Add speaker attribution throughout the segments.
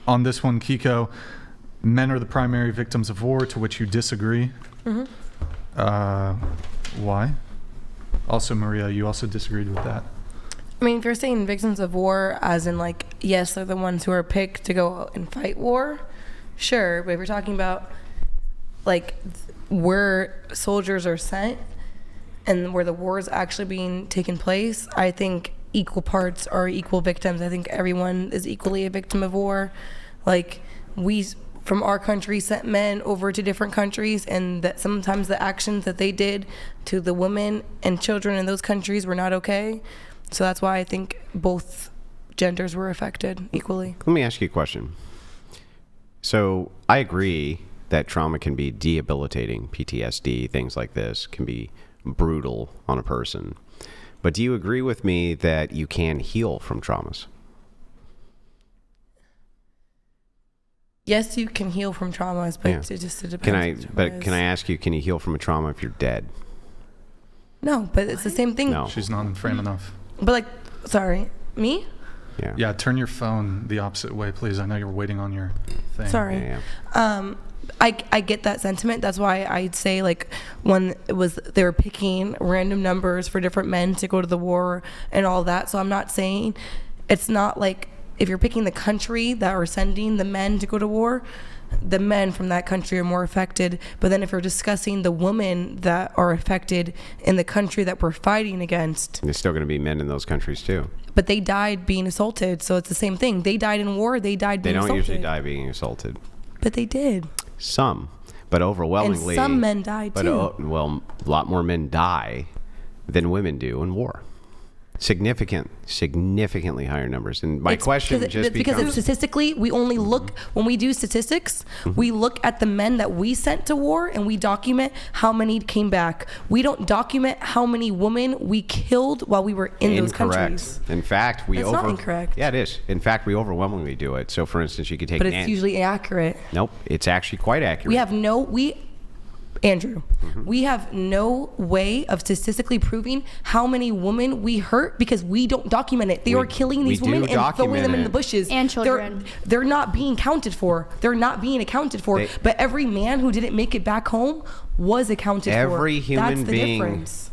Speaker 1: on this one, Keeko, men are the primary victims of war, to which you disagree. Why? Also, Maria, you also disagreed with that.
Speaker 2: I mean, if you're saying victims of war, as in like, yes, they're the ones who are picked to go out and fight war, sure. But if you're talking about like where soldiers are sent and where the war is actually being taken place, I think equal parts are equal victims. I think everyone is equally a victim of war. Like, we from our country sent men over to different countries, and that sometimes the actions that they did to the women and children in those countries were not okay. So that's why I think both genders were affected equally.
Speaker 3: Let me ask you a question. So I agree that trauma can be debilitating. PTSD, things like this can be brutal on a person. But do you agree with me that you can heal from traumas?
Speaker 2: Yes, you can heal from traumas, but it just depends.
Speaker 3: Can I ask you, can you heal from a trauma if you're dead?
Speaker 2: No, but it's the same thing.
Speaker 3: No.
Speaker 1: She's not in frame enough.
Speaker 2: But like, sorry, me?
Speaker 3: Yeah,
Speaker 1: turn your phone the opposite way, please. I know you're waiting on your thing.
Speaker 2: Sorry.
Speaker 3: Yeah.
Speaker 2: I get that sentiment. That's why I'd say, like, when they were picking random numbers for different men to go to the war and all that. So I'm not saying, it's not like if you're picking the country that are sending the men to go to war, the men from that country are more affected. But then if you're discussing the women that are affected in the country that we're fighting against,
Speaker 3: there's still going to be men in those countries too.
Speaker 2: But they died being assaulted, so it's the same thing. They died in war. They died being assaulted.
Speaker 3: They don't usually die being assaulted.
Speaker 2: But they did.
Speaker 3: Some, but overwhelmingly.
Speaker 2: And some men died too.
Speaker 3: Well, a lot more men die than women do in war. Significantly higher numbers. And my question just becomes...
Speaker 2: Because statistically, we only look, when we do statistics, we look at the men that we sent to war and we document how many came back. We don't document how many women we killed while we were in those countries.
Speaker 3: In fact,
Speaker 2: That's not incorrect.
Speaker 3: Yeah, it is. In fact, we overwhelmingly do it. So, for instance, you could take...
Speaker 2: But it's usually accurate.
Speaker 3: Nope, it's actually quite accurate.
Speaker 2: Andrew, we have no way of statistically proving how many women we hurt because we don't document it. They are killing these women and throwing them in the bushes.
Speaker 4: And children.
Speaker 2: They're not being counted for. They're not being accounted for. But every man who didn't make it back home was accounted for.
Speaker 3: Every human
Speaker 2: That's the
Speaker 3: being,
Speaker 2: difference.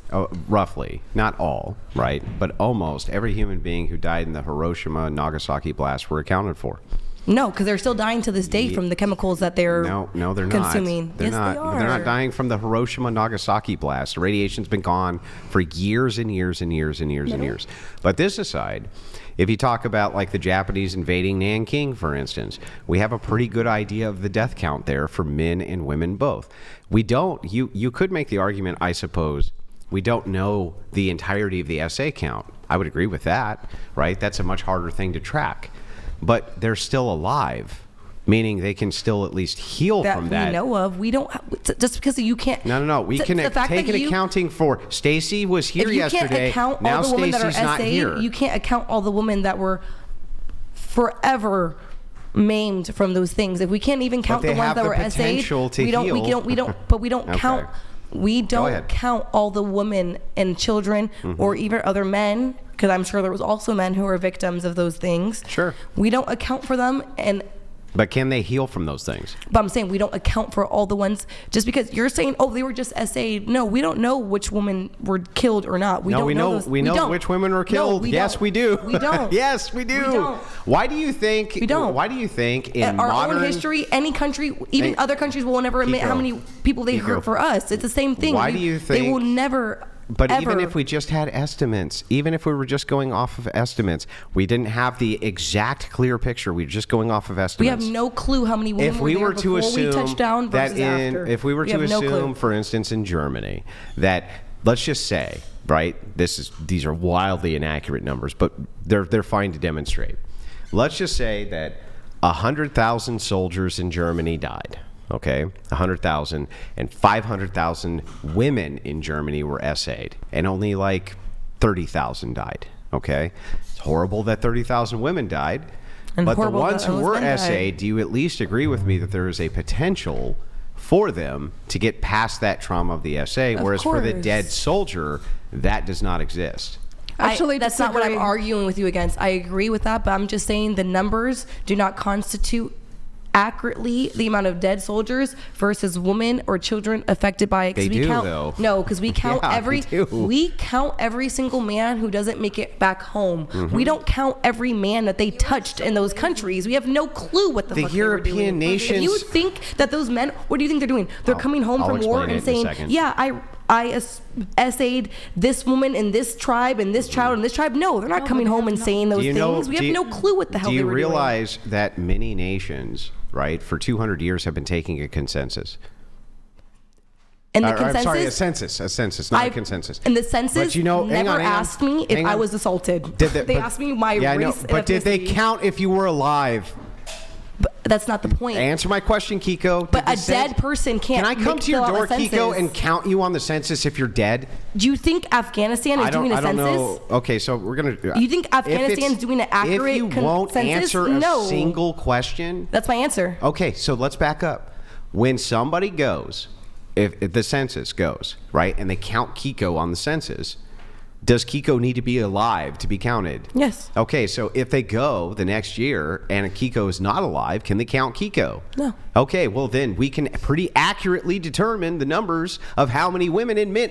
Speaker 3: Roughly, not all, right? But almost every human being who died in the Hiroshima and Nagasaki blast were accounted for.
Speaker 2: No, because they're still dying to this day from the chemicals that they're consuming.
Speaker 3: They're not.
Speaker 2: They are.
Speaker 3: They're not dying from the Hiroshima Nagasaki blast. The radiation's been gone for years and years and years and years and years. But this aside, if you talk about like the Japanese invading Nanking, for instance, we have a pretty good idea of the death count there for men and women both. We don't. You could make the argument, I suppose, we don't know the entirety of the SA count. I would agree with that, right? That's a much harder thing to track. But they're still alive, meaning they can still at least heal from that.
Speaker 2: We know of. We don't just because you can't.
Speaker 3: No. We can take an accounting for. Stacy was here yesterday. Now Stacy's not here.
Speaker 2: You can't account all the women that were forever maimed from those things. If we can't even count the ones that were SA'd, we don't count. We don't count all the women and children or even other men, because I'm sure there was also men who were victims of those things.
Speaker 3: Sure.
Speaker 2: We don't account for them.
Speaker 3: But can they heal from those things?
Speaker 2: But I'm saying we don't account for all the ones, just because you're saying, oh, they were just SA'd. No, we don't know which women were killed or not. We know
Speaker 3: which women were killed.
Speaker 2: No,
Speaker 3: yes, we do.
Speaker 2: We don't.
Speaker 3: Yes, we do.
Speaker 2: We don't.
Speaker 3: Why do you think?
Speaker 2: We don't.
Speaker 3: Why do you think in
Speaker 2: our
Speaker 3: modern
Speaker 2: own history, any country, even other countries, will never admit how many people they hurt for us? It's the same thing.
Speaker 3: Why do you think
Speaker 2: they will never?
Speaker 3: But even if we just had estimates, even if we were just going off of estimates, we didn't have the exact clear picture. We were just going off of estimates.
Speaker 2: We have no clue how many women were there before we touched down versus after.
Speaker 3: If we were to assume, for instance, in Germany, that let's just say, right, these are wildly inaccurate numbers, but they're fine to demonstrate. Let's just say that 100,000 soldiers in Germany died. Okay, 100,000, and 500,000 women in Germany were SA'd, and only like 30,000 died. Okay, it's horrible that 30,000 women died, but the ones who were SA'd, do you at least agree with me that there is a potential for them to get past that trauma of the SA, whereas for the dead soldier, that does not exist?
Speaker 4: Actually,
Speaker 2: that's not what I'm
Speaker 4: disagree.
Speaker 2: arguing with you against. I agree with that, but I'm just saying the numbers do not constitute accurately the amount of dead soldiers versus women or children affected by it. 'Cause
Speaker 3: They
Speaker 2: we
Speaker 3: do,
Speaker 2: count,
Speaker 3: though.
Speaker 2: No, because we count
Speaker 3: Yeah, they do.
Speaker 2: we count every single man who doesn't make it back home.
Speaker 3: Mm-hmm.
Speaker 2: We don't count every man that they touched in those countries. We have no clue what the
Speaker 3: The
Speaker 2: fuck they were
Speaker 3: European
Speaker 2: doing.
Speaker 3: nations-
Speaker 2: If you think that those men, what do you think they're doing? They're coming home
Speaker 3: I'll
Speaker 2: from war
Speaker 3: explain it
Speaker 2: and
Speaker 3: in a
Speaker 2: saying,
Speaker 3: second.
Speaker 2: yeah, I essayed this woman in this tribe and this child in this tribe. No, they're not coming home and saying those
Speaker 3: Do you
Speaker 2: things.
Speaker 3: know-
Speaker 2: We
Speaker 3: do
Speaker 2: have
Speaker 3: you-
Speaker 2: no clue what the hell
Speaker 3: Do
Speaker 2: they
Speaker 3: you
Speaker 2: were
Speaker 3: realize that many nations, right, for 200 years have been taking a consensus?
Speaker 2: doing. And the
Speaker 3: I'm
Speaker 2: consensus.
Speaker 3: sorry, a census, not a
Speaker 2: I've-
Speaker 3: consensus.
Speaker 2: And the census
Speaker 3: But you know, hang
Speaker 2: never
Speaker 3: on, hang on.
Speaker 2: asked me if
Speaker 3: Hang
Speaker 2: I
Speaker 3: on.
Speaker 2: was assaulted.
Speaker 3: Did
Speaker 2: They asked me my
Speaker 3: yeah, I know,
Speaker 2: race and
Speaker 3: but did they
Speaker 2: ethnicity.
Speaker 3: count if you were alive?
Speaker 2: But that's not the point.
Speaker 3: Answer my question, Keeko.
Speaker 2: But
Speaker 3: Did
Speaker 2: a
Speaker 3: the
Speaker 2: dead person can't
Speaker 3: Can I come
Speaker 2: make-
Speaker 3: to your
Speaker 2: fill out
Speaker 3: door,
Speaker 2: a
Speaker 3: Keeko,
Speaker 2: census.
Speaker 3: and count you on the census if you're dead?
Speaker 2: Do you think Afghanistan is doing a
Speaker 3: I don't
Speaker 2: census?
Speaker 3: know. Okay, so we're gonna.
Speaker 2: You think
Speaker 3: if
Speaker 2: Afghanistan's
Speaker 3: it's-
Speaker 2: doing an accurate
Speaker 3: If you won't
Speaker 2: census?
Speaker 3: answer
Speaker 2: No.
Speaker 3: a single question.
Speaker 2: That's my answer.
Speaker 3: Okay, so let's back up. When somebody goes, if the census goes, right, and they count Keeko on the census, does Keeko need to be alive to be counted?
Speaker 2: Yes.
Speaker 3: Okay, so if they go the next year and Keeko is not alive, can they count Keeko?
Speaker 2: No.
Speaker 3: Okay, well then we can pretty accurately determine the numbers of how many women and men,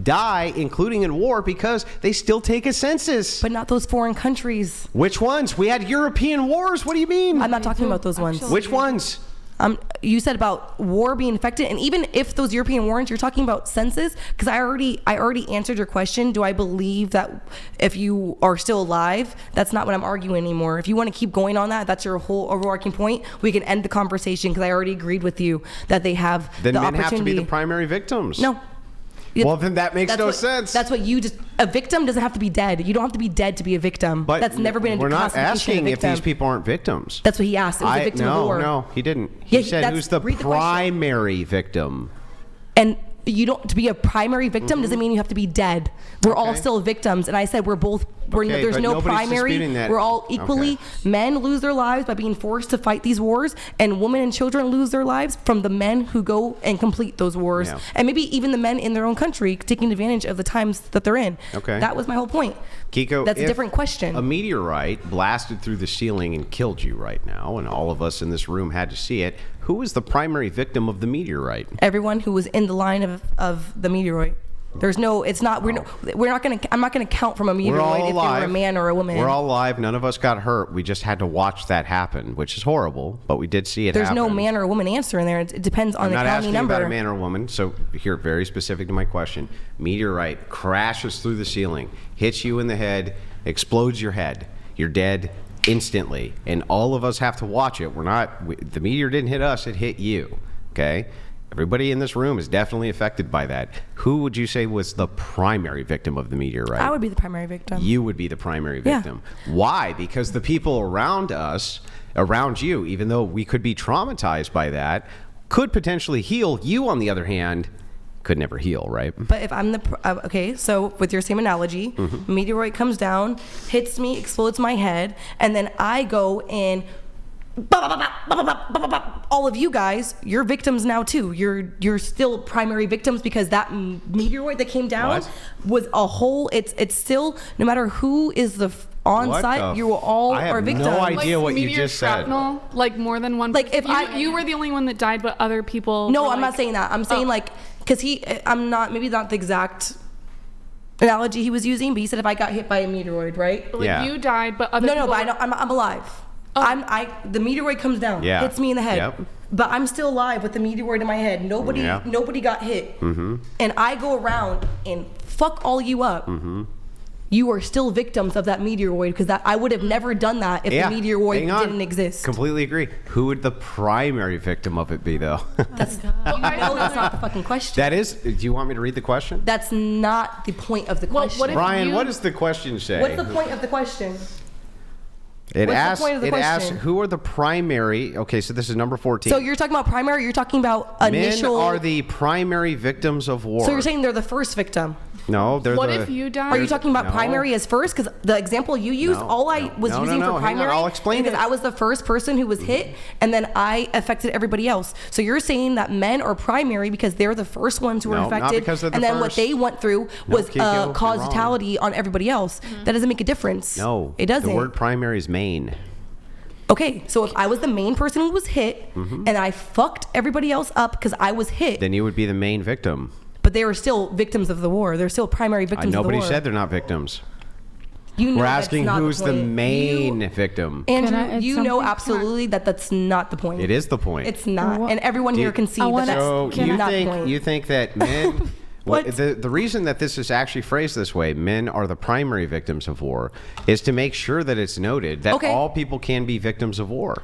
Speaker 3: die, including in war, because they still take a census.
Speaker 2: But not those foreign countries.
Speaker 3: Which ones? We had European wars. What do you mean?
Speaker 2: I'm not talking about those ones.
Speaker 3: Which ones?
Speaker 2: You said about war being affected, and even if those European wars, you're talking about census. Because I already answered your question. Do I believe that if you are still alive, that's not what I'm arguing anymore. If you want to keep going on that, that's your whole overarching point. We can end the conversation because I already agreed with you that they have
Speaker 3: Then
Speaker 2: the
Speaker 3: men
Speaker 2: opportunity.
Speaker 3: have to be the primary victims.
Speaker 2: No.
Speaker 3: Well, then that makes
Speaker 2: That's
Speaker 3: no
Speaker 2: what-
Speaker 3: sense.
Speaker 2: That's what you just. A victim doesn't have to be dead. You don't have to be dead to be a victim.
Speaker 3: But
Speaker 2: that's never been a
Speaker 3: We're not
Speaker 2: classification of
Speaker 3: asking if
Speaker 2: victim.
Speaker 3: these people aren't victims.
Speaker 2: That's what he asked. It was a victim of war.
Speaker 3: No, he didn't.
Speaker 2: Yeah,
Speaker 3: He said
Speaker 2: that's-
Speaker 3: who's the
Speaker 2: read the question.
Speaker 3: primary victim.
Speaker 2: And you don't to be a primary victim doesn't mean you have to be dead. We're all
Speaker 3: Okay.
Speaker 2: still victims, and I said we're both.
Speaker 3: Okay,
Speaker 2: There's
Speaker 3: but
Speaker 2: no
Speaker 3: nobody's
Speaker 2: primary.
Speaker 3: disputing that.
Speaker 2: We're all equally.
Speaker 3: Okay.
Speaker 2: Men lose their lives by being forced to fight these wars, and women and children lose their lives from the men who go and complete those wars,
Speaker 3: Yeah.
Speaker 2: and maybe even the men in their own country taking advantage of the times that they're in.
Speaker 3: Okay.
Speaker 2: That was my whole point.
Speaker 3: Keeko,
Speaker 2: That's a
Speaker 3: if
Speaker 2: different question.
Speaker 3: A meteorite blasted through the ceiling and killed you right now, and all of us in this room had to see it. Who was the primary victim of the meteorite?
Speaker 2: Everyone who was in the line of the meteorite. There's no. It's not. We're not gonna. I'm not gonna count from a
Speaker 3: We're
Speaker 2: meteorite
Speaker 3: all
Speaker 2: if they were
Speaker 3: alive.
Speaker 2: a man or a woman.
Speaker 3: We're all alive. None of us got hurt. We just had to watch that happen, which is horrible, but we did see it
Speaker 2: There's
Speaker 3: happen.
Speaker 2: no man or a woman answer in there. It depends on
Speaker 3: I'm
Speaker 2: the
Speaker 3: not
Speaker 2: county
Speaker 3: asking
Speaker 2: number.
Speaker 3: about a man or a woman. So here, very specific to my question. Meteorite crashes through the ceiling, hits you in the head, explodes your head. You're dead instantly, and all of us have to watch it. The meteor didn't hit us; it hit you. Okay. Everybody in this room is definitely affected by that. Who would you say was the primary victim of the meteorite?
Speaker 2: I would be the primary victim.
Speaker 3: You would be the primary
Speaker 2: Yeah.
Speaker 3: victim. Why? Because the people around us, around you, even though we could be traumatized by that, could potentially heal. You, on the other hand, could never heal, right?
Speaker 2: But if I'm okay, so with your same analogy,
Speaker 3: Mm-hmm.
Speaker 2: meteorite comes down, hits me, explodes my head, and then I go and all of you guys, you're victims now too. You're still primary victims because that meteoroid that came down
Speaker 3: What?
Speaker 2: was a whole. It's still, no matter who is on
Speaker 3: What
Speaker 2: site,
Speaker 3: the
Speaker 2: you all
Speaker 3: I have
Speaker 2: are
Speaker 3: no
Speaker 2: victims.
Speaker 3: idea what you
Speaker 4: meteor
Speaker 3: just said.
Speaker 4: shrapnel, like more than one.
Speaker 2: Like, if
Speaker 4: you were the only one that died, but other people.
Speaker 2: No,
Speaker 4: were
Speaker 2: I'm not
Speaker 4: like-
Speaker 2: saying that. I'm saying
Speaker 4: Oh.
Speaker 2: like, because I'm not, maybe not the exact analogy he was using, but he said if I got hit by a meteoroid, right?
Speaker 4: Like
Speaker 3: Yeah.
Speaker 4: you died, but other
Speaker 2: No,
Speaker 4: people.
Speaker 2: but I don't, I'm alive.
Speaker 4: Oh.
Speaker 2: The meteoroid comes down,
Speaker 3: Yeah.
Speaker 2: hits me in the head,
Speaker 3: Yep.
Speaker 2: but I'm still alive with the meteoroid in my head. Nobody got hit, and I go around and fuck all you up. You are still victims of that meteoroid because I would have never done that if the meteoroid
Speaker 3: Hang on.
Speaker 2: didn't exist.
Speaker 3: Completely agree. Who would the primary victim of it be, though?
Speaker 2: That's not the fucking question.
Speaker 3: That is. Do you want me to read the question?
Speaker 2: That's not the point of the
Speaker 4: Well,
Speaker 2: question.
Speaker 4: what if
Speaker 3: Brian,
Speaker 4: you-
Speaker 3: what does the question say?
Speaker 2: What's the point of the question?
Speaker 3: It
Speaker 2: what's the
Speaker 3: asks.
Speaker 2: point of the
Speaker 3: It asks
Speaker 2: question?
Speaker 3: who are the primary. Okay, so this is number 14.
Speaker 2: So you're talking about primary. You're talking about
Speaker 3: Men
Speaker 2: initial.
Speaker 3: are the primary victims of war.
Speaker 2: So you're saying they're the first victim.
Speaker 3: No, they're
Speaker 4: What
Speaker 3: the.
Speaker 4: if you die?
Speaker 2: Are you talking about
Speaker 3: No.
Speaker 2: primary as first? Because the example you used,
Speaker 3: No,
Speaker 2: all I
Speaker 3: no,
Speaker 2: was
Speaker 3: no,
Speaker 2: using
Speaker 3: no,
Speaker 2: for
Speaker 3: hang on,
Speaker 2: primary
Speaker 3: I'll explain
Speaker 2: because
Speaker 3: it.
Speaker 2: I was the first person who was hit, and then I affected everybody else. So you're saying that men are primary because they're the first ones who were
Speaker 3: No, not
Speaker 2: infected,
Speaker 3: because they're the
Speaker 2: and then what
Speaker 3: first.
Speaker 2: they went through
Speaker 3: No,
Speaker 2: was
Speaker 3: Keeko, you're wrong.
Speaker 2: causality on everybody else. That doesn't make a difference.
Speaker 3: No,
Speaker 2: it doesn't.
Speaker 3: The word primary is main.
Speaker 2: Okay, so if I was the main person who was hit, and I fucked everybody else up because I was hit,
Speaker 3: Then you would be the main victim.
Speaker 2: but they were still victims of the war. They're still primary victims of the
Speaker 3: Nobody
Speaker 2: war.
Speaker 3: said they're not victims.
Speaker 2: You know
Speaker 3: We're
Speaker 2: that's
Speaker 3: asking
Speaker 2: not
Speaker 3: who's the
Speaker 2: point.
Speaker 3: main victim.
Speaker 2: Andrew,
Speaker 5: Can I add
Speaker 2: you know
Speaker 5: something?
Speaker 2: absolutely that that's not the point.
Speaker 3: It is the point.
Speaker 2: It's not,
Speaker 5: Well,
Speaker 2: and everyone
Speaker 3: Do
Speaker 2: here
Speaker 3: you-
Speaker 2: can see
Speaker 5: I
Speaker 2: that
Speaker 5: wanna-
Speaker 2: that's
Speaker 3: So
Speaker 5: Can
Speaker 3: you
Speaker 2: not the
Speaker 3: think
Speaker 2: point.
Speaker 3: you think that men?
Speaker 2: What?
Speaker 3: The reason that this is actually phrased this way, men are the primary victims of war, is to make sure that it's noted that
Speaker 2: Okay.
Speaker 3: all people can be victims of war.